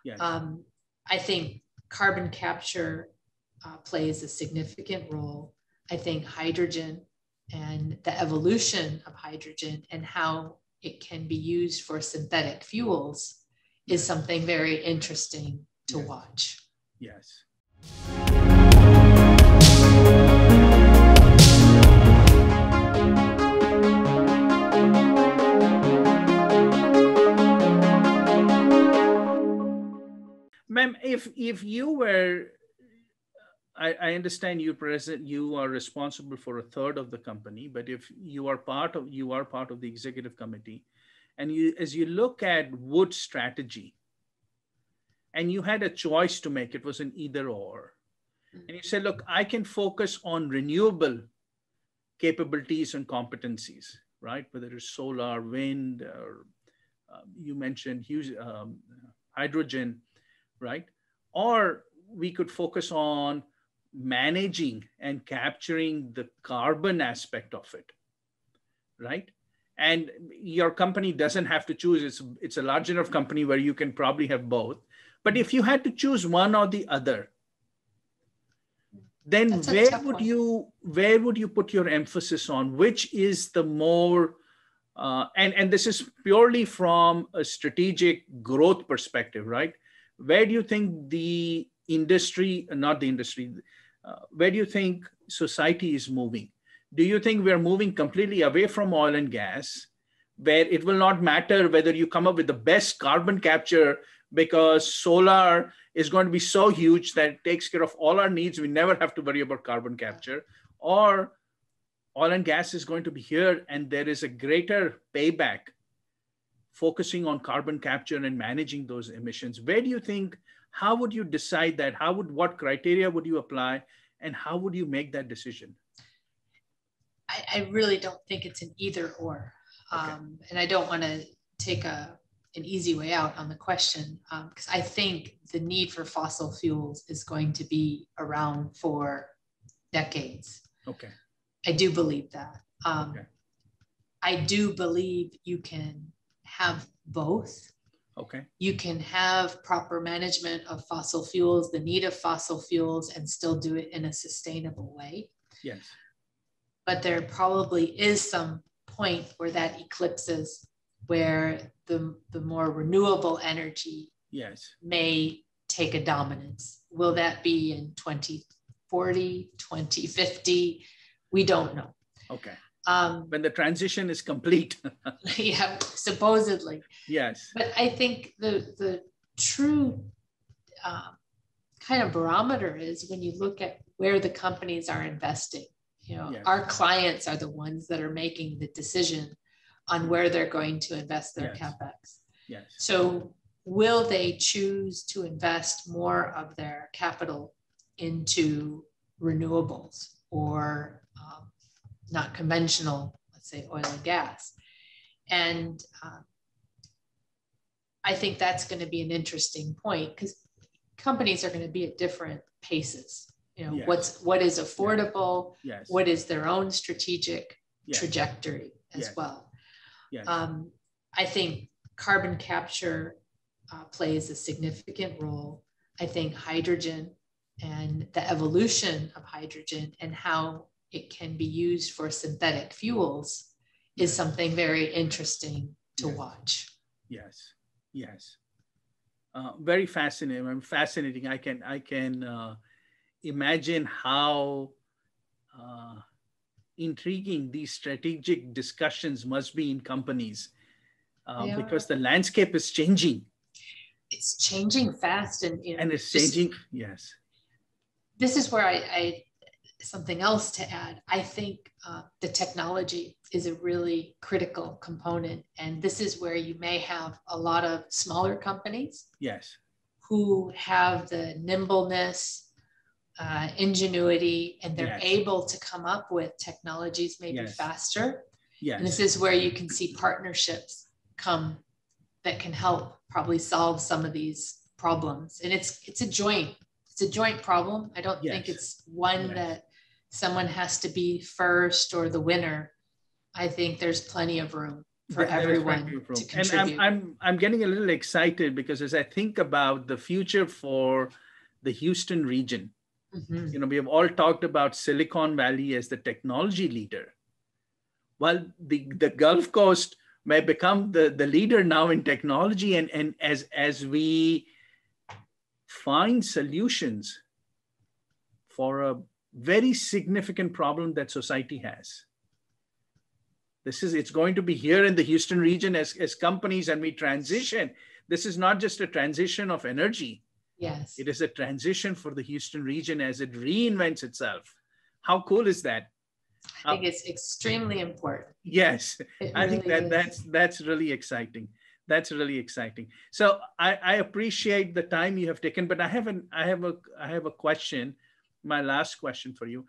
Yes. I think carbon capture plays a significant role. I think hydrogen and the evolution of hydrogen and how it can be used for synthetic fuels is something very interesting to watch. Yes. Ma'am, if you were, I understand you are responsible for a third of the company, but if you are part of the executive committee, and as you look at Wood's strategy, and you had a choice to make, it was an either or, and you said, look, I can focus on renewable capabilities and competencies, right? Whether it's solar, wind, or you mentioned hydrogen, right? Or we could focus on managing and capturing the carbon aspect of it, right? And your company doesn't have to choose. It's a large enough company where you can probably have both. But if you had to choose one or the other, then where would you put your emphasis on? Which is the more, and this is purely from a strategic growth perspective, right? Where do you think the industry, not the industry, where do you think society is moving? Do you think we're moving completely away from oil and gas, where it will not matter whether you come up with the best carbon capture because solar is going to be so huge that it takes care of all our needs, we never have to worry about carbon capture, or oil and gas is going to be here and there is a greater payback focusing on carbon capture and managing those emissions? Where do you think, how would you decide that? What criteria would you apply, and how would you make that decision? I really don't think it's an either or. Okay. And I don't want to take an easy way out on the question, because I think the need for fossil fuels is going to be around for decades. Okay. I do believe that. Okay. I do believe you can have both. Okay. You can have proper management of fossil fuels, the need of fossil fuels, and still do it in a sustainable way. Yes. But there probably is some point where that eclipses, where the more renewable energy may take a dominance. Will that be in 2040, 2050? We don't know. Okay. When the transition is complete. Yeah, supposedly. Yes. But I think the true kind of barometer is when you look at where the companies are investing. You know, our clients are the ones that are making the decision on where they're going to invest their CapEx. Yes. So will they choose to invest more of their capital into renewables or not conventional, let's say, oil and gas? And I think that's going to be an interesting point, because companies are going to be at different paces. You know, what is affordable, what is their own strategic trajectory as well. Yes. I think carbon capture plays a significant role. I think hydrogen and the evolution of hydrogen and how it can be used for synthetic fuels is something very interesting to watch. Yes, yes. Very fascinating. Fascinating. I can imagine how intriguing these strategic discussions must be in companies, because the landscape is changing. It's changing fast, and it's changing. Yes. This is where I something else to add. I think the technology is a really critical component, and this is where you may have a lot of smaller companies. Yes. Who have the nimbleness, ingenuity, and they're able to come up with technologies maybe faster. Yes. And this is where you can see partnerships come that can help probably solve some of these problems. And it's a joint problem. I don't think it's one that someone has to be first or the winner. I think there's plenty of room. for That is quite everyone beautiful. to And contribute. I'm getting a little excited because as I think about the future for the Houston region, Mhm. we have all talked about Silicon Valley as the technology leader. Well, the Gulf Coast may become the leader now in technology, and as we find solutions for a very significant problem that society has. It's going to be here in the Houston region as companies and we transition. This is not just a transition of energy. Yes, It is a transition for the Houston region as it reinvents itself. How cool is that? I think it's extremely important. Yes, It I think really is. that's really exciting. That's really exciting. So I appreciate the time you have taken, but I have a question, my last question for you.